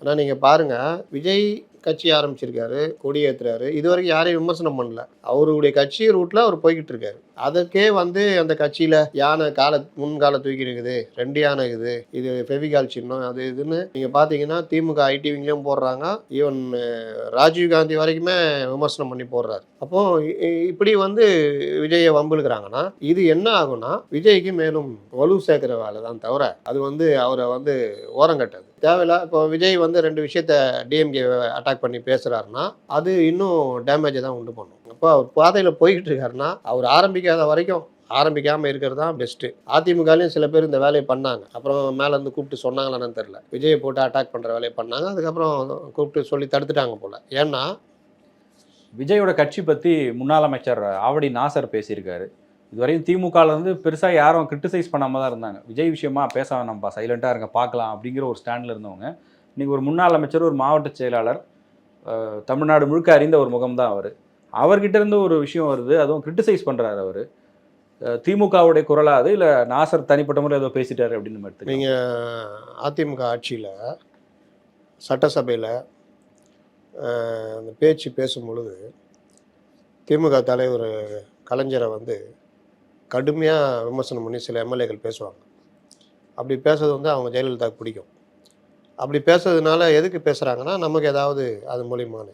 ஆனால் நீங்கள் பாருங்கள், விஜய் கட்சி ஆரம்பிச்சிருக்காரு, கொடி ஏற்றுறாரு. இதுவரைக்கும் யாரையும் விமர்சனம் பண்ணல. அவருடைய கட்சி ரூட்டில் அவர் போய்கிட்டு இருக்காரு. அதற்கே வந்து அந்த கட்சியில் யானை முன்கால தூக்கி இருக்குது, 2 யானை இருக்குது, இது ஃபெவிகால் சின்னம், அது இதுன்னு நீங்கள் பார்த்தீங்கன்னா திமுக ஐடி விங்லேயும் போடுறாங்க. ஈவன் ராஜீவ்காந்தி வரைக்குமே விமர்சனம் பண்ணி போடுறாரு. அப்போ இப்படி வந்து விஜயை வம்பிழுக்கிறாங்கன்னா இது என்ன ஆகும்னா விஜய்க்கு மேலும் வலு சேர்க்கிற வேலை தான் தவிர அது வந்து அவரை வந்து ஓரங்கட்டது தேவையில்ல. இப்போ விஜய் வந்து 2 விஷயத்த டிஎம்கே அட்டாக் பண்ணி பேசுறாருன்னா அது இன்னும் டேமேஜை தான் உண்டு பண்ணும். அப்போ அவர் பாதையில் போய்கிட்டு இருக்காருன்னா அவர் ஆரம்பிக்காத வரைக்கும் ஆரம்பிக்காமல் இருக்கிறது தான் பெஸ்ட்டு. அதிமுகலையும் சில பேர் இந்த வேலையை பண்ணாங்க. அப்புறம் மேலேருந்து கூப்பிட்டு சொன்னாங்களான்னு தெரில. விஜயை போட்டு அட்டாக் பண்ணுற வேலையை பண்ணாங்க. அதுக்கப்புறம் கூப்பிட்டு சொல்லி தடுத்துட்டாங்க போல். ஏன்னா விஜயோட கட்சி பற்றி முன்னாள் அமைச்சர் ஆவடி நாசர் பேசியிருக்காரு. இதுவரையும் திமுகலேருந்து பெருசாக யாரும் கிரிட்டிசைஸ் பண்ணாமல் தான் இருந்தாங்க. விஜய் விஷயமா பேச வேணாம்ப்பா, சைலண்ட்டாக இருங்க, பார்க்கலாம் அப்படிங்கிற ஒரு ஸ்டாண்டில் இருந்தவங்க. இன்றைக்கி ஒரு முன்னாள் அமைச்சர், ஒரு மாவட்ட செயலாளர், தமிழ்நாடு முழுக்க அறிந்த ஒரு முகம் தான் அவர். அவர்கிட்ட இருந்து ஒரு விஷயம் வருது, அதுவும் கிரிட்டிசைஸ் பண்ணுறாரு அவர். திமுகவுடைய குரலா அது, இல்லை நாசர் தனிப்பட்ட முறை ஏதோ பேசிட்டாரு அப்படின்னு எடுத்து? நீங்கள் அதிமுக ஆட்சியில் சட்டசபையில் அந்த பேச்சு பேசும் பொழுது திமுக தலைவர் கலைஞரை வந்து கடுமையாக விமர்சனம் பண்ணி சில எம்எல்ஏக்கள் பேசுவாங்க. அப்படி பேசுறது வந்து அவங்க ஜெயலலிதாவுக்கு பிடிக்கும். அப்படி பேசுறதுனால எதுக்கு பேசுகிறாங்கன்னா நமக்கு ஏதாவது அது மூலியமான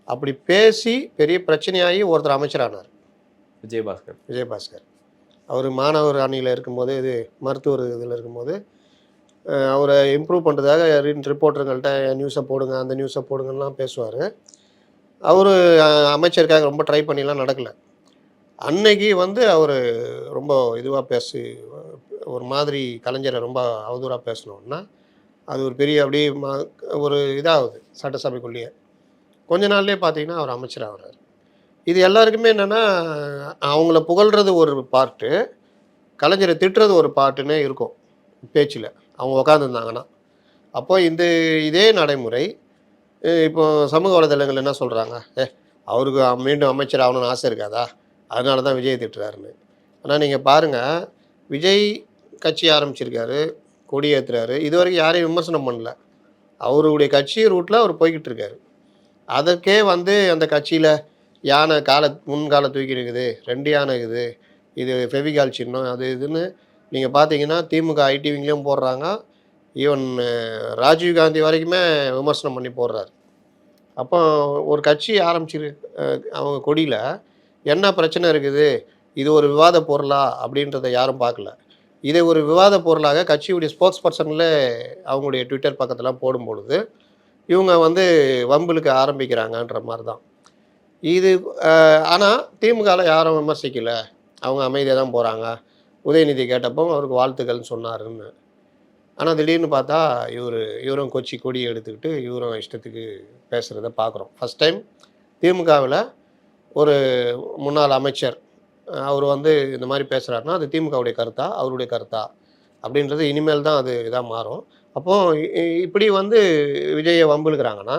அப்படி பேசி பெரிய பிரச்சனையாகி ஒருத்தர் அமைச்சரானார். விஜயபாஸ்கர் அவர் மாணவர் அணியில் இருக்கும்போது, இது மருத்துவர் இதில் இருக்கும்போது அவரை இம்ப்ரூவ் பண்ணுறதுக்காக ரிப்போர்ட்டருங்கள்ட்ட நியூஸை போடுங்க, அந்த நியூஸை போடுங்கலாம் பேசுவார். அவர் அமைச்சருக்காக ரொம்ப ட்ரை பண்ணிலாம் நடக்கலை. அன்னைக்கு வந்து அவர் ரொம்ப இதுவாக பேசி ஒரு மாதிரி கலைஞரை ரொம்ப அவதூறாக பேசணுன்னா அது ஒரு பெரிய அப்படியே ஒரு இதாகுது சட்டசபைக்குள்ளேயே. கொஞ்ச நாள்லேயே பார்த்தீங்கன்னா அவர் அமைச்சராகிறார். இது எல்லாருக்குமே என்னென்னா அவங்கள புகழ்கிறது ஒரு பார்ட்டு, கலைஞரை திட்டுறது ஒரு பார்ட்டுன்னே இருக்கும் பேச்சில் அவங்க உக்காந்துருந்தாங்கன்னா. அப்போ இதே நடைமுறை இப்போ சமூக வலைதளங்கள் என்ன சொல்கிறாங்க, அவருக்கு மீண்டும் அமைச்சர் ஆகணும்னு ஆசை இருக்காதா, அதனால தான் விஜய் திட்டுறாருன்னு. ஆனால் நீங்கள் பாருங்கள், விஜய் கட்சி ஆரம்பிச்சிருக்காரு, கொடி ஏற்றுறாரு. இதுவரைக்கும் யாரையும் விமர்சனம் பண்ணல. அவருடைய கட்சி ரூட்டில் அவர் போய்கிட்டு இருக்காரு. அதற்கே வந்து அந்த கட்சியில் யானை முன்கால தூக்கி இருக்குது, 2 யானை இருக்குது, இது ஃபெவிகால் சின்னம், அது இதுன்னு நீங்கள் பார்த்தீங்கன்னா திமுக ஐடி விங்லேயும் போடுறாங்க. ஈவன் ராஜீவ்காந்தி வரைக்குமே விமர்சனம் பண்ணி போடுறாரு. அப்போ ஒரு கட்சி அவங்க கொடியில் என்ன பிரச்சனை இருக்குது, இது ஒரு விவாத பொருளா அப்படின்றத யாரும் பார்க்கல. இதை ஒரு விவாத பொருளாக கட்சியுடைய ஸ்போக்ஸ் பர்சனில் அவங்களுடைய ட்விட்டர் பக்கத்தெல்லாம் போடும்பொழுது இவங்க வந்து வம்பிழுக்க ஆரம்பிக்கிறாங்கன்ற மாதிரி தான் இது. ஆனால் திமுகவில் யாரும் விமர்சிக்கலை, அவங்க அமைதியாக தான் போகிறாங்க. உதயநிதி கேட்டப்போ அவருக்கு வாழ்த்துக்கள்னு சொன்னாருன்னு. ஆனால் திடீர்னு பார்த்தா இவரும் கொடி எடுத்துக்கிட்டு இவரும் இஷ்டத்துக்கு பேசுகிறத பார்க்குறோம். ஃபஸ்ட் டைம் திமுகவில் ஒரு முன்னாள் அமைச்சர் அவர் வந்து இந்த மாதிரி பேசுகிறாருன்னா அது திமுகவுடைய கருத்தா, அவருடைய கருத்தா அப்படின்றது இனிமேல் தான் அது இதாக மாறும். அப்போது இப்படி வந்து விஜயை வம்பிழுக்கிறாங்கன்னா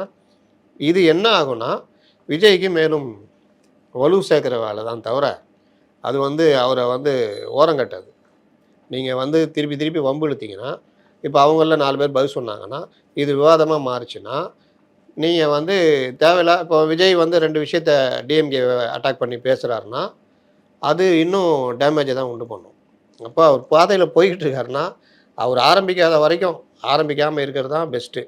இது என்ன ஆகும்னா விஜய்க்கு மேலும் வலு சேர்க்கிற வேலை தான் தவிர அது வந்து அவரை வந்து ஓரங்கட்டாது. நீங்கள் வந்து திருப்பி திருப்பி வம்பு இழுத்தீங்கன்னா, இப்போ அவங்களில் 4 பேர் பதில் சொன்னாங்கன்னா இது விவாதமாக மாறுச்சுன்னா நீங்கள் வந்து தேவையில்ல. இப்போ விஜய் வந்து 2 விஷயத்த டிஎம்கே அட்டாக் பண்ணி பேசுகிறாருன்னா அது இன்னும் டேமேஜை தான் உண்டு பண்ணும். அப்போ அவர் பாதையில் போய்கிட்டு இருக்காருன்னா அவர் ஆரம்பிக்காத வரைக்கும் ஆரம்பிக்காமல் இருக்கிறது தான் பெஸ்ட்டு.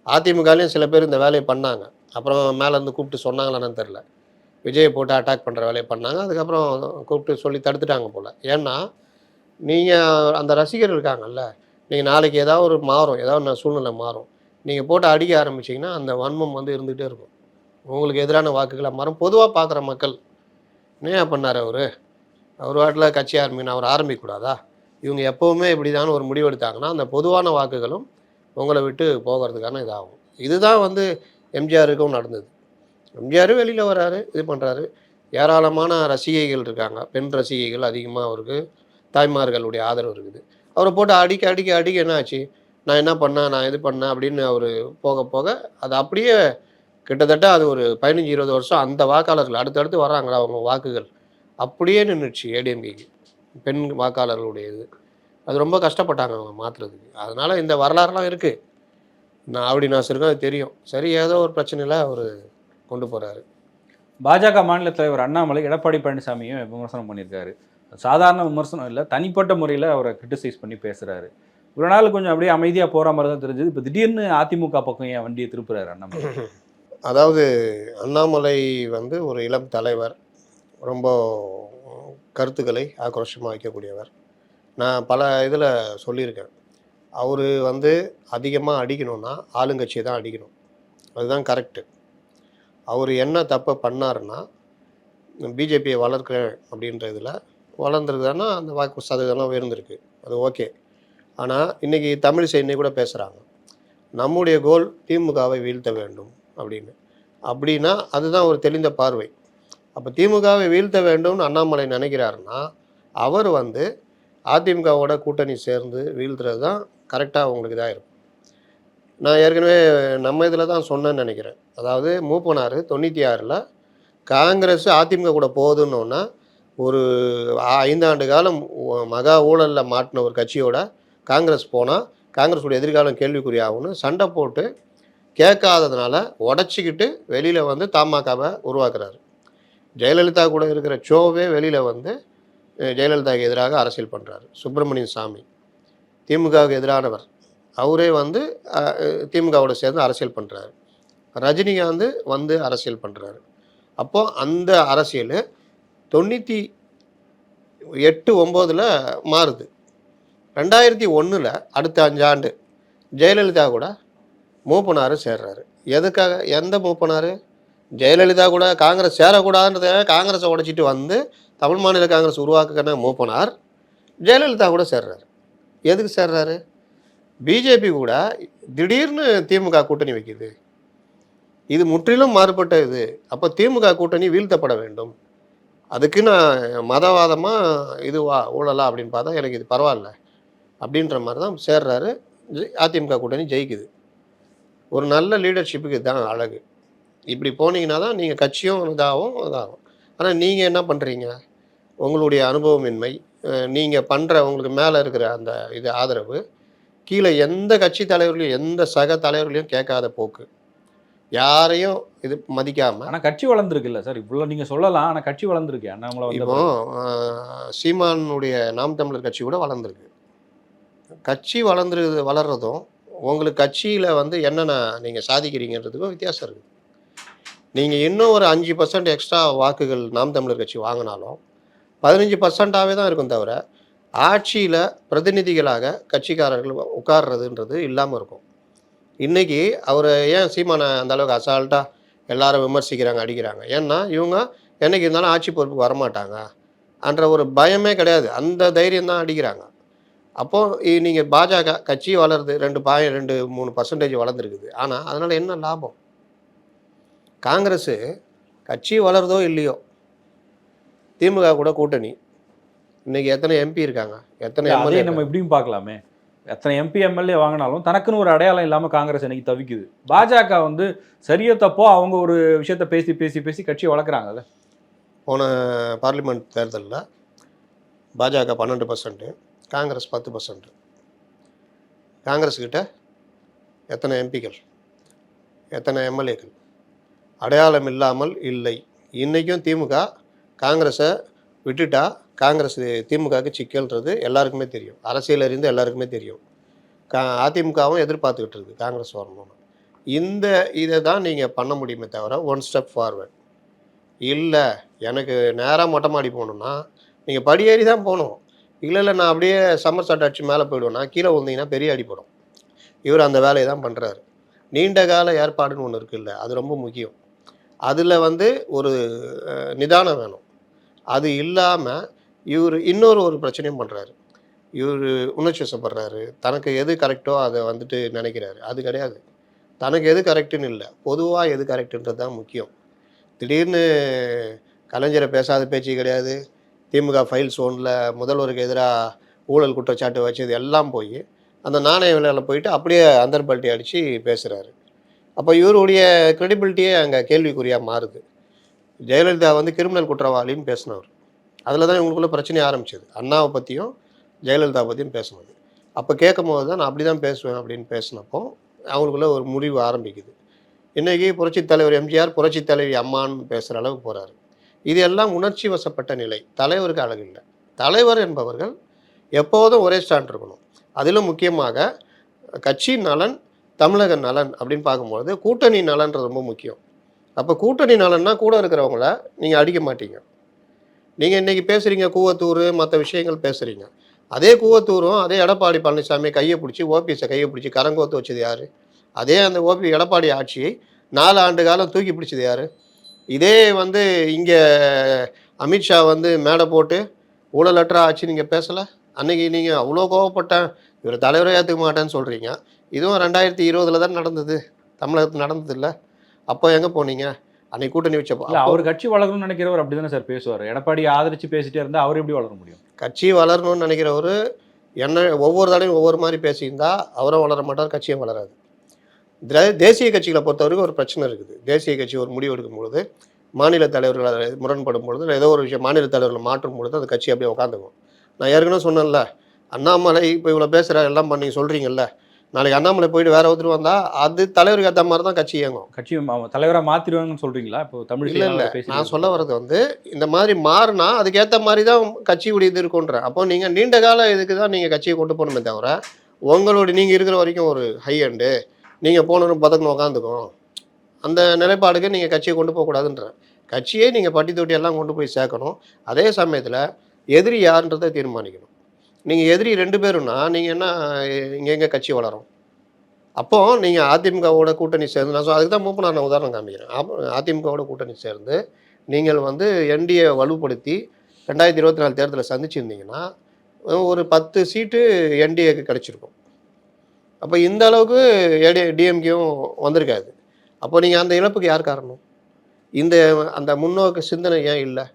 அதிமுகலையும் சில பேர் இந்த வேலையை பண்ணாங்க. அப்புறம் மேலேருந்து கூப்பிட்டு சொன்னாங்களான்னு தெரில. விஜயை போட்டு அட்டாக் பண்ணுற வேலையை பண்ணாங்க. அதுக்கப்புறம் கூப்பிட்டு சொல்லி தடுத்துட்டாங்க போல். ஏன்னா நீங்கள் அந்த ரசிகர் இருக்காங்கல்ல, நீங்கள் நாளைக்கு ஏதாவது ஒரு மாறும், ஏதாவது சூழ்நிலை மாறும், நீங்கள் போட்டு அடிக்க ஆரம்பிச்சிங்கன்னா அந்த வன்மம் வந்து இருந்துகிட்டே இருக்கும். உங்களுக்கு எதிரான வாக்குகளாக மாறும். பொதுவாக பார்க்குற மக்கள் என்ன பண்ணார் அவர் வாட்டில் கட்சி அவர் ஆரம்பிக்கக்கூடாதா? இவங்க எப்போவுமே இப்படி தான் ஒரு முடிவு எடுத்தாங்கன்னா அந்த பொதுவான வாக்குகளும் உங்களை விட்டு போகிறதுக்கான இதாகும். இதுதான் வந்து எம்ஜிஆருக்கும் நடந்தது. எம்ஜிஆரும் வெளியில் வராரு, இது பண்ணுறாரு. ஏராளமான ரசிகைகள் இருக்காங்க, பெண் ரசிகைகள் அதிகமாக அவருக்கு, தாய்மார்களுடைய ஆதரவு இருக்குது. அவரை போட்டு அடிக்க என்ன ஆச்சு, நான் என்ன பண்ணேன், நான் இது பண்ணேன் அப்படின்னு அவர் போக போக அது அப்படியே கிட்டத்தட்ட அது ஒரு 15-20 வருஷம் அந்த வாக்காளர்கள் அடுத்தடுத்து வர்றாங்களா அவங்க வாக்குகள் அப்படியே நின்றுச்சு ஏடிஎம்கேக்கு. பெண் வாக்காளர்களுடைய இது அது ரொம்ப கஷ்டப்பட்டாங்க அவங்க மாற்றுறதுக்கு. அதனால் இந்த வரலாறுலாம் இருக்குது. நான் ஆவடி நாசருக்கும் அது தெரியும். சரி ஏதோ ஒரு பிரச்சனையில அவர் கொண்டு போகிறாரு. பாஜக மாநில தலைவர் அண்ணாமலை எடப்பாடி பழனிசாமியும் விமர்சனம் பண்ணியிருக்காரு. சாதாரண விமர்சனம் இல்ல. தனிப்பட்ட முறையில அவர கிரிட்டிசைஸ் பண்ணி பேசுறாரு. இவ்வளவு நாள் கொஞ்சம் அப்படியே அமைதியா போற மாரி தான் தெரிஞ்சது. இப்ப திடீர்னு அதிமுக பக்கம் ஏன் வண்டிய திருப்புறாரு அண்ணாமலை? அதாவது அண்ணாமலை வந்து ஒரு இளம் தலைவர். ரொம்ப கருத்துக்களை ஆக்ரோஷமாக வைக்கக்கூடியவர். நான் பல இதில் சொல்லியிருக்கேன். அவர் வந்து அதிகமாக அடிக்கணும்னா ஆளுங்கட்சியை தான் அடிக்கணும். அதுதான் கரெக்டு. அவர் என்ன தப்பை பண்ணாருன்னா, பிஜேபியை வளர்க்கிறேன் அப்படின்ற இதில் வளர்ந்துருக்குதான்னா அந்த வாக்கு சதவீதம்லாம் உயர்ந்திருக்கு. அது ஓகே. ஆனால் இன்றைக்கி தமிழிசை இன்னைக்கு கூட பேசுகிறாங்க. நம்முடைய கோல் திமுகவை வீழ்த்த வேண்டும் அப்படின்னு. அப்படின்னா அதுதான் ஒரு தெளிந்த பார்வை. அப்போ திமுகவை வீழ்த்த வேண்டும்னு அண்ணாமலை நினைக்கிறாருன்னா, அவர் வந்து அதிமுகவோட கூட்டணி சேர்ந்து வீழ்த்துறது தான் கரெக்டாக உங்களுக்கு இதாக இருக்கும். நான் ஏற்கனவே நம்ம இதில் தான் சொன்னேன்னு நினைக்கிறேன். அதாவது மூப்பனார் 96ல் காங்கிரஸ் அதிமுக கூட போகுதுன்னொன்னா, ஒரு 5 ஆண்டு காலம் மகா ஊழலில் மாட்டின ஒரு கட்சியோட காங்கிரஸ் போனால் காங்கிரஸுடைய எதிர்காலம் கேள்விக்குறியாகும்னு சண்டை போட்டு கேட்காததுனால உடச்சிக்கிட்டு வெளியில் வந்து தமாகவை உருவாக்குறாரு. ஜெயலலிதா கூட இருக்கிற ஷோவே வெளியில் வந்து ஜெயலலிதாவுக்கு எதிராக அரசியல் பண்ணுறாரு. சுப்பிரமணியன் சாமி திமுகவுக்கு எதிரானவர். அவரே வந்து திமுகவோட சேர்ந்து அரசியல் பண்ணுறாரு. ரஜினிகாந்த் வந்து அரசியல் பண்ணுறாரு. அப்போது அந்த அரசியல் 98-9 மாறுது. 2001 அடுத்த 5 ஆண்டு ஜெயலலிதா கூட மூப்பனார் சேர்றாரு. எதுக்காக? எந்த மூப்பனார்? ஜெயலலிதா கூட காங்கிரஸ் சேரக்கூடாதுன்றதுக்காக காங்கிரஸை உடைச்சிட்டு வந்து தமிழ் மாநில காங்கிரஸ் உருவாக்குன மூப்பனார் ஜெயலலிதா கூட சேர்றாரு. எதுக்கு சேர்றாரு? பிஜேபி கூட திடீர்னு திமுக கூட்டணி வைக்குது. இது முற்றிலும் மாறுபட்ட இது. அப்போ திமுக கூட்டணி வீழ்த்தப்பட வேண்டும். அதுக்கு நான் மதவாதமாக இதுவா ஊழலா அப்படின்னு பார்த்தா எனக்கு இது பரவாயில்ல அப்படின்ற மாதிரி தான் சேர்றாரு. அதிமுக கூட்டணி ஜெயிக்குது. ஒரு நல்ல லீடர்ஷிப்புக்கு இதுதான் அழகு. இப்படி போனீங்கன்னா தான் நீங்கள் கட்சியும் இதாகும். ஆனால் நீங்கள் என்ன பண்ணுறீங்க? உங்களுடைய அனுபவமின்மை, நீங்கள் பண்ணுற உங்களுக்கு மேலே இருக்கிற அந்த இது ஆதரவு கீழே எந்த கட்சி தலைவர்களையும் எந்த சக தலைவர்களையும் கேட்காத போக்கு. யாரையும் இது மதிக்காமல். ஆனால் கட்சி வளர்ந்துருக்குல்ல சார், இவ்வளோ நீங்கள் சொல்லலாம். ஆனால் கட்சி வளர்ந்துருக்கு அண்ணாமலை வந்து. இப்போ சீமானுடைய நாம் தமிழர் கட்சி கூட வளர்ந்துருக்கு. கட்சி வளர்றதும் உங்களுக்கு கட்சியில் வந்து என்னென்ன நீங்கள் சாதிக்கிறீங்கன்றதுக்கும் வித்தியாசம் இருக்குது. நீங்கள் இன்னும் ஒரு 5% எக்ஸ்ட்ரா வாக்குகள் நாம் தமிழர் கட்சி வாங்கினாலும் 15%ஆகவே தான் இருக்கும். தவிர ஆட்சியில் பிரதிநிதிகளாக கட்சிக்காரர்கள் உட்கார்றதுன்றது இல்லாமல் இருக்கும். இன்றைக்கி அவர் ஏன் சீமானை அந்த அளவுக்கு அசால்ட்டாக எல்லாரும் விமர்சிக்கிறாங்க, அடிக்கிறாங்க? ஏன்னா இவங்க என்றைக்கு இருந்தாலும் ஆட்சி பொறுப்புக்கு வரமாட்டாங்க என்ற ஒரு பயமே கிடையாது. அந்த தைரியம் தான் அடிக்கிறாங்க. அப்போது நீங்கள் பாஜக கட்சி வளருது 2-3% வளர்ந்துருக்குது. ஆனால் அதனால் என்ன லாபம்? காங்கிரஸு கட்சி வளருதோ இல்லையோ திமுக கூட கூட்டணி. இன்றைக்கி எத்தனை எம்பி இருக்காங்க, எத்தனை எம்எல்ஏ? நம்ம இப்படியும் பார்க்கலாமே. எத்தனை எம்பி எம்எல்ஏ வாங்கினாலும் தனக்குன்னு ஒரு அடையாளம் இல்லாமல் காங்கிரஸ் இன்னைக்கு தவிக்குது. பாஜக வந்து சரியோ தப்போ அவங்க ஒரு விஷயத்த பேசி பேசி பேசி கட்சியை வளர்க்குறாங்கல்ல. போன பார்லிமெண்ட் தேர்தலில் பாஜக 12%, காங்கிரஸ் 10%. காங்கிரஸ்கிட்ட எத்தனை எம்பிக்கள், எத்தனை எம்எல்ஏக்கள்? அடையாளம் இல்லாமல் இல்லை. இன்றைக்கும் திமுக காங்கிரஸை விட்டுட்டா காங்கிரஸ் திமுகவுக்கு சிக்கல்ன்றது எல்லாருக்குமே தெரியும். அரசியல் அறிந்து எல்லாருக்குமே தெரியும். அதிமுகவும் எதிர்பார்த்துக்கிட்டு இருக்குது காங்கிரஸ் வரணும்னு. இதை தான் நீங்கள் பண்ண முடியுமே தவிர ஒன் ஸ்டெப் ஃபார்வர்ட் இல்லை. எனக்கு நேராக மொட்டை மாடி போகணுன்னா நீங்கள் படியேறி தான் போகணும். இல்லை நான் அப்படியே சம்மர் சாட் அடிச்சு மேலே போயிடுவேன்னா கீழே வந்தீங்கன்னா பெரிய அடிப்படும். இவர் அந்த வேலையை தான் பண்ணுறாரு. நீண்ட கால ஏற்பாடுன்னு ஒன்று இருக்குல்ல, அது ரொம்ப முக்கியம். அதில் வந்து ஒரு நிதானம் வேணும். அது இல்லாமல் இவர் இன்னொரு பிரச்சனையும் பண்ணுறாரு. இவர் உணர்ச்சி வசப்படுறாரு. தனக்கு எது கரெக்டோ அதை வந்துட்டு நினைக்கிறாரு. அது கிடையாது. தனக்கு எது கரெக்டுன்னு இல்லை, பொதுவாக எது கரெக்டுன்றது தான் முக்கியம். திடீர்னு கலைஞரை பேசாத பேச்சு கிடையாது. திமுக ஃபைல்ஸ் ஒன்றில் முதல்வருக்கு எதிராக ஊழல் குற்றச்சாட்டு வச்சது எல்லாம் போய் அந்த நாணய விலையில் போயிட்டு அப்படியே அந்தர்பல்ட்டி அடித்து பேசுகிறாரு. அப்போ இவருடைய க்ரெடிபிலிட்டியே அங்கே கேள்விக்குறியாக மாறுது. ஜெயலலிதா வந்து கிரிமினல் குற்றவாளின்னு பேசினவர். அதில் தான் இவங்களுக்குள்ள பிரச்சனை ஆரம்பிச்சது. அண்ணாவை பற்றியும் ஜெயலலிதா பற்றியும் பேசினது. அப்போ கேட்கும் போது தான் நான் அப்படி தான் பேசுவேன் அப்படின்னு பேசினப்போ அவங்களுக்குள்ள ஒரு முறிவு ஆரம்பிக்குது. இன்றைக்கி புரட்சித் தலைவர் எம்ஜிஆர், புரட்சித் தலைவி அம்மான்னு பேசுகிற அளவுக்கு போகிறாரு. இது எல்லாம் உணர்ச்சி வசப்பட்ட நிலை. தலைவருக்கு அழகு இல்லை. தலைவர் என்பவர்கள் எப்போதும் ஒரே ஸ்டாண்ட் இருக்கணும். அதிலும் முக்கியமாக கட்சி நலன், தமிழக நலன் அப்படின்னு பார்க்கும்பொழுது கூட்டணி நலன்றது ரொம்ப முக்கியம். அப்போ கூட்டணி நலன்னா கூட இருக்கிறவங்கள நீங்கள் அடிக்க மாட்டீங்க. நீங்கள் இன்றைக்கி பேசுகிறீங்க கூவத்தூர் மற்ற விஷயங்கள் பேசுகிறீங்க. அதே கூவத்தூரும் அதே எடப்பாடி பழனிசாமி கையை பிடிச்சி ஓபிஎஸை கையை பிடிச்சி கரங்கோத்து வச்சது யார்? அதே அந்த எடப்பாடி ஆட்சியை 4 ஆண்டு காலம் தூக்கி பிடிச்சது யார்? இதே வந்து இங்கே அமித்ஷா வந்து மேடை போட்டு ஊழலற்ற ஆட்சி நீங்கள் பேசலை. அன்றைக்கி நீங்கள் அவ்வளோ கோவப்பட்டேன், இவர் தலைவரை ஏற்றுக்க மாட்டேன்னு சொல்கிறீங்க. இதுவும் 2020 தான் நடந்தது, தமிழகத்தில் நடந்தது இல்லை. அப்போ எங்கே போனீங்க? அன்னைக்கு கூட்டணி வச்சப்போ அவர் கட்சி வளரணும்னு நினைக்கிறவர் அப்படி தானே சார் பேசுவார். எடப்பாடி ஆதரிச்சு பேசிட்டே இருந்தால் அவர் எப்படி வளர முடியும்? கட்சி வளரணும்னு நினைக்கிறவர் என்ன ஒவ்வொரு தடையும் ஒவ்வொரு மாதிரி பேசியிருந்தா அவரும் வளர மாட்டார், கட்சியும் வளராது. தேசிய கட்சிகளை பொறுத்தவரைக்கும் ஒரு பிரச்சனை இருக்குது. தேசிய கட்சி ஒரு முடிவு எடுக்கும் பொழுது மாநில தலைவர்கள் அதை முரண்படும் பொழுது ஏதோ ஒரு விஷயம் மாநில தலைவர்களை மாற்றும் பொழுது அந்த கட்சி அப்படியே உட்காந்துக்கும். நான் ஏற்கனவே சொன்னேன்ல, அண்ணாமலை இப்போ இவ்வளோ பேசுகிற எல்லாம் பண்ணி சொல்கிறீங்கல்ல, நாளைக்கு அண்ணாமலை போயிட்டு வேற ஒருத்தர் வந்தால் அது தலைவருக்கு ஏற்ற மாதிரி தான் கட்சி இயங்கும். கட்சி தலைவராக மாற்றிடுவாங்கன்னு சொல்கிறீங்களா? இப்போ தமிழ் இல்லை நான் சொல்ல வர்றது வந்து இந்த மாதிரி மாறினா அதுக்கேற்ற மாதிரி தான் கட்சியுடைய இது இருக்குன்றேன். அப்போ நீங்கள் நீண்ட கால இதுக்கு தான் நீங்கள் கட்சியை கொண்டு போகணுமே தவிர உங்களுடைய நீங்கள் இருக்கிற வரைக்கும் ஒரு ஹை எண்டு நீங்கள் போகணும் பதக்கணும் உட்காந்துக்கும் அந்த நிலைப்பாடுக்கு நீங்கள் கட்சியை கொண்டு போகக்கூடாதுன்றேன். கட்சியை நீங்கள் பட்டி தொட்டி எல்லாம் கொண்டு போய் சேர்க்கணும். அதே சமயத்தில் எதிரி யாருன்றதை தீர்மானிக்கணும். நீங்கள் எதிரி 2 பேருன்னா நீங்கள் என்ன இங்கே எங்கே கட்சி வளரும்? அப்போது நீங்கள் அதிமுகவோட கூட்டணி சேர்ந்து நான் அதுக்கு தான் மூப்பனார் நான் உதாரணம் காமிக்கிறேன். அதிமுகவோட கூட்டணி சேர்ந்து நீங்கள் வந்து என்டிஏ வலுப்படுத்தி 2024 தேர்தலை சந்திச்சிருந்தீங்கன்னா ஒரு 10 சீட்டு என்டிஏக்கு கிடச்சிருக்கும். அப்போ இந்த அளவுக்கு டிஎம்கேவும் வந்திருக்காது. அப்போ நீங்கள் அந்த இழப்புக்கு யார் காரணம்? இந்த அந்த முன்னோக்கு சிந்தனை ஏன் இல்லை?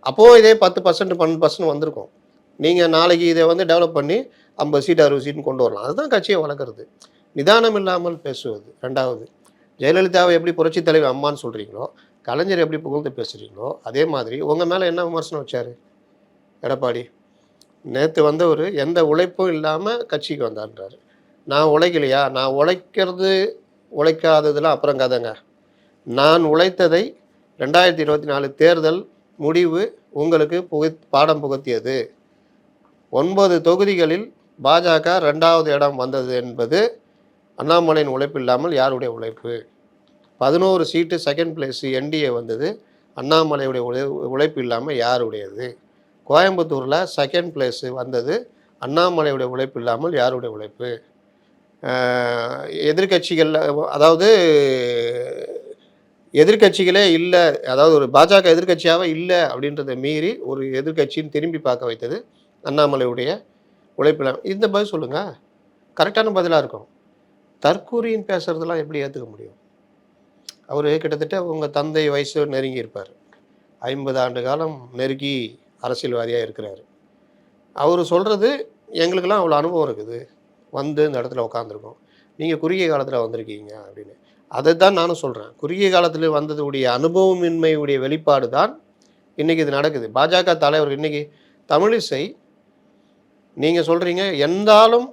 அப்போது இதே 10% 12% வந்திருக்கும். நீங்கள் நாளைக்கு இதை வந்து டெவலப் பண்ணி 50 சீட் 60 சீட்னு கொண்டு வரலாம். அதுதான் கட்சியை வளர்க்குறது. நிதானம் இல்லாமல் பேசுவது. 2வது, ஜெயலலிதாவை எப்படி புரட்சி தலைவர் அம்மான்னு சொல்கிறீங்களோ, கலைஞர் எப்படி புகழ்ந்து பேசுகிறீங்களோ, அதே மாதிரி உங்கள் மேலே என்ன விமர்சனம் வச்சார் எடப்பாடி? நேற்று வந்தவர் எந்த உழைப்பும் இல்லாமல் கட்சிக்கு வந்தான்றாரு. நான் உழைக்கலையா? நான் உழைக்காததெல்லாம் அப்புறம் கதைங்க. நான் உழைத்ததை 2024 தேர்தல் முடிவு உங்களுக்கு பாடம் புகட்டியது. 9 தொகுதிகளில் பாஜக 2வது இடம் வந்தது என்பது அண்ணாமலையின் உழைப்பு இல்லாமல் யாருடைய உழைப்பு? 11 சீட்டு செகண்ட் பிளேஸ் என்டிஏ வந்தது அண்ணாமலையுடைய உழைப்பு இல்லாமல் யாருடையது? கோயம்புத்தூரில் செகண்ட் பிளேஸ் வந்தது அண்ணாமலையுடைய உழைப்பு இல்லாமல் யாருடைய உழைப்பு? எதிர்கட்சிகளில் அதாவது எதிர்கட்சிகளே இல்லை, அதாவது ஒரு பாஜக எதிர்கட்சியாகவே இல்லை அப்படின்றத மீறி ஒரு எதிர்கட்சின்னு திரும்பி பார்க்க வைத்தது அண்ணாமலையுடைய உழைப்பில். இந்த பதில் சொல்லுங்கள், கரெக்டான பதிலாக இருக்கும். தற்கூரின்னு பேசுகிறதெல்லாம் எப்படி ஏற்றுக்க முடியும்? அவர் கிட்டத்தட்ட உங்கள் தந்தை வயசு நெருங்கி இருப்பார். 50 ஆண்டு காலம் நெருங்கி அரசியல்வாதியாக இருக்கிறார். அவர் சொல்கிறது எங்களுக்கெல்லாம் அவ்வளோ அனுபவம் இருக்குது, வந்து இந்த இடத்துல உட்காந்துருக்கோம், நீங்கள் குறுகிய காலத்தில் வந்திருக்கீங்க அப்படின்னு. அதை தான் நானும் சொல்கிறேன். குறுகிய காலத்தில் வந்ததுடைய அனுபவமின்மையுடைய வெளிப்பாடு தான் இன்றைக்கி இது நடக்குது. பாஜக தலைவர் இன்றைக்கி தமிழிசை நீங்கள் சொல்கிறீங்க எந்தாலும்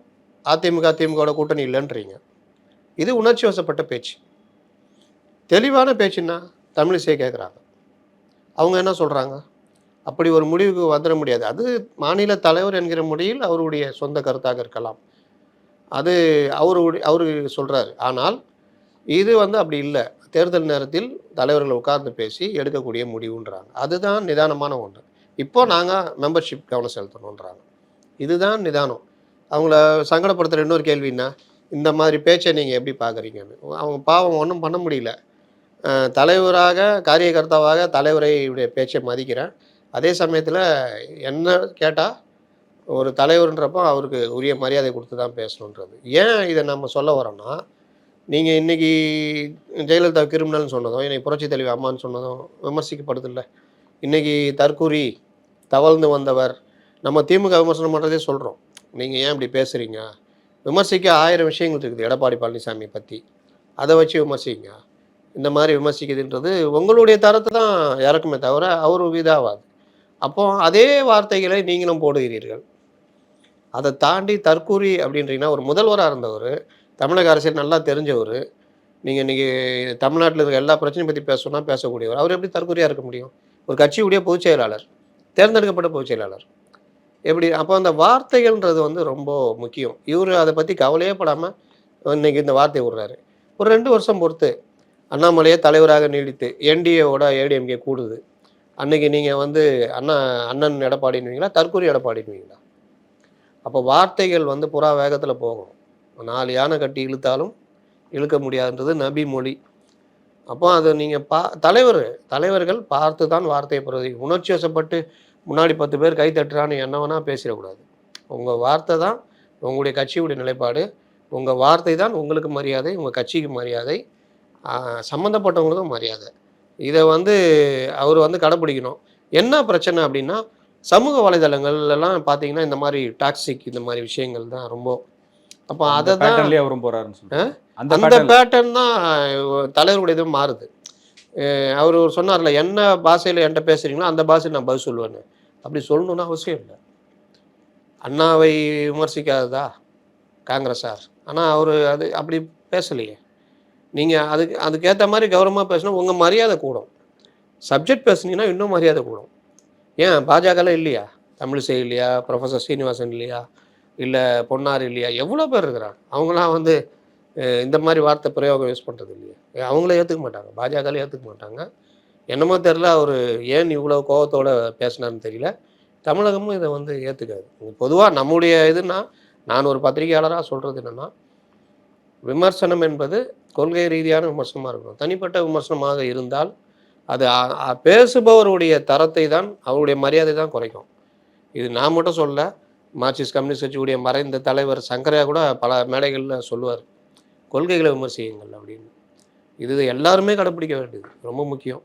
திமுகவோட கூட்டணி இல்லைன்றீங்க. இது உணர்ச்சி வசப்பட்ட பேச்சு. தெளிவான பேச்சுன்னா தமிழிசை கேட்குறாங்க. அவங்க என்ன சொல்கிறாங்க? அப்படி ஒரு முடிவுக்கு வந்துட முடியாது. அது மாநில தலைவர் என்கிற முறையில் அவருடைய சொந்த கருத்தாக இருக்கலாம். அது அவரு சொல்கிறாரு. ஆனால் இது வந்து அப்படி இல்லை. தேர்தல் நேரத்தில் தலைவர்கள் உட்கார்ந்து பேசி எடுக்கக்கூடிய முடிவுன்றாங்க. அதுதான் நிதானமான ஒன்று. இப்போது நாங்கள் மெம்பர்ஷிப் கவனம் செலுத்தணுன்றாங்க. இதுதான் நிதானம். அவங்கள சங்கடப்படுத்துகிற இன்னொரு கேள்வின்னா, இந்த மாதிரி பேச்சை நீங்கள் எப்படி பார்க்குறீங்கன்னு. அவங்க பாவம் ஒன்றும் பண்ண முடியல. தலைவராக காரியகர்த்தாவாக தலைவரையுடைய பேச்சை மதிக்கிறேன். அதே சமயத்தில் என்ன கேட்டால் ஒரு தலைவர்ன்றப்போ அவருக்கு உரிய மரியாதை கொடுத்து தான் பேசணுன்றது. ஏன் இதை நம்ம சொல்ல வரோன்னா, நீங்கள் இன்றைக்கி ஜெயலலிதா கிரிமினல்னு சொன்னதும் இன்றைக்கி புரட்சி தலைவி அம்மான்னு சொன்னதும் விமர்சிக்கப்படுதில்ல. இன்றைக்கி தற்கூரி தவழ்ந்து வந்தவர் நம்ம திமுக விமர்சனம் பண்ணுறதே சொல்கிறோம். நீங்கள் ஏன் இப்படி பேசுகிறீங்க? விமர்சிக்க 1000 விஷயங்கள் இருக்குது எடப்பாடி பழனிசாமியை பற்றி. அதை வச்சு விமர்சிங்க. இந்த மாதிரி விமர்சிக்குதுன்றது உங்களுடைய தரத்தை தான் இறக்குமே தவிர அவர் இதாகாது. அப்போ அதே வார்த்தைகளை நீங்களும் போடுகிறீர்கள். அதை தாண்டி தற்கூரி அப்படின்றீங்கன்னா, ஒரு முதல்வராக இருந்தவர் தமிழக அரசியல் நல்லா தெரிஞ்சவர். நீங்கள் இன்றைக்கி தமிழ்நாட்டில் இருக்க எல்லா பிரச்சனையும் பற்றி பேசணும்னா பேசக்கூடியவர். அவர் எப்படி தற்கொலையாக இருக்க முடியும்? ஒரு கட்சியுடைய பொதுச் செயலாளர், தேர்ந்தெடுக்கப்பட்ட பொதுச் செயலாளர். எப்படி அப்போ அந்த வார்த்தைகள்ன்றது வந்து ரொம்ப முக்கியம். இவர் அதை பற்றி கவலையே படாமல் இன்னைக்கு இந்த வார்த்தையை விடுறாரு. ஒரு 2 வருஷம் பொறுத்து அண்ணாமலையே தலைவராக நீடித்து என்டிஏவோட ஏடிஎம்கே கூடுது. அன்னைக்கு நீங்கள் வந்து அண்ணன் எடப்பாடின்னுவீங்களா, தற்கொலை எடப்பாடின்னுவீங்களா? அப்போ வார்த்தைகள் வந்து புறா வேகத்தில் போகும். 4 யானை கட்டி இழுத்தாலும் இழுக்க முடியாதுன்றது நபி மொழி. அப்போ அது நீங்கள் தலைவர்கள் பார்த்து தான் வார்த்தையை பிரயோகிக்கணும். உணர்ச்சி வசப்பட்டு முன்னாடி 10 பேர் கை தட்டுறான்னு என்ன வேணால் பேசிடக்கூடாது. உங்கள் வார்த்தை தான் உங்களுடைய கட்சியுடைய நிலைப்பாடு. உங்கள் வார்த்தை தான் உங்களுக்கு மரியாதை, உங்கள் கட்சிக்கு மரியாதை, சம்மந்தப்பட்டவங்களுக்கும் மரியாதை. இதை வந்து அவர் வந்து கடைப்பிடிக்கணும். என்ன பிரச்சனை அப்படின்னா, சமூக வலைதளங்கள்லாம் பார்த்தீங்கன்னா இந்த மாதிரி டாக்ஸிக் இந்த மாதிரி விஷயங்கள் தான் ரொம்ப. அப்போ அந்த அதை தான் பேட்டர்ன்லயே அவரும் போறாருன்னு சொல்றேன். அந்த அந்த பேட்டர்ன் பேட்டர்ன் தான் தலைவருடைய இது மாறுது. அவர் சொன்னார்ல, என்ன பாஷையில் என்கிட்ட பேசுகிறீங்களோ அந்த பாஷையில் நான் பதில் சொல்லுவேன்னு. அப்படி சொல்லணும்னு அவசியம் இல்லை. அண்ணாவை விமர்சிக்காததா காங்கிரஸார்? ஆனால் அவர் அது அப்படி பேசலையே. நீங்கள் அதுக்கேற்ற மாதிரி கௌரவமாக பேசினா உங்கள் மரியாதை கூடும். சப்ஜெக்ட் பேசுனீங்கன்னா இன்னும் மரியாதை கூடும். ஏன் பாஜகலாம் இல்லையா? தமிழிசை இல்லையா? ப்ரொஃபஸர் சீனிவாசன் இல்லையா? இல்லை பொன்னார் இல்லையா? எவ்வளோ பேர் இருக்கிறாங்க. அவங்களாம் வந்து இந்த மாதிரி வார்த்தை பிரயோகம் யூஸ் பண்ணுறது இல்லையா? அவங்கள ஏற்றுக்க மாட்டாங்க, பாஜகவில் ஏற்றுக்க மாட்டாங்க. என்னமோ தெரில, அவர் ஏன் இவ்வளோ கோபத்தோடு பேசினார்னு தெரியல. தமிழகமும் இதை வந்து ஏற்றுக்காது. பொதுவாக நம்முடைய இதுன்னா, நான் ஒரு பத்திரிகையாளராக சொல்கிறது என்னென்னா, விமர்சனம் என்பது கொள்கை ரீதியான விமர்சனமாக இருக்கணும். தனிப்பட்ட விமர்சனமாக இருந்தால் அது பேசுபவருடைய தரத்தை தான், அவருடைய மரியாதை தான் குறைக்கும். இது நான் மட்டும் சொல்ல, மார்க்சிஸ்ட் கம்யூனிஸ்ட் கட்சியுடைய மறைந்த தலைவர் சங்கரையா கூட பல மேடைகளில் சொல்லுவார், கொள்கைகளை விமர்சியுங்கள் அப்படின்னு. இது எல்லாருமே கடைப்பிடிக்க வேண்டியது ரொம்ப முக்கியம்.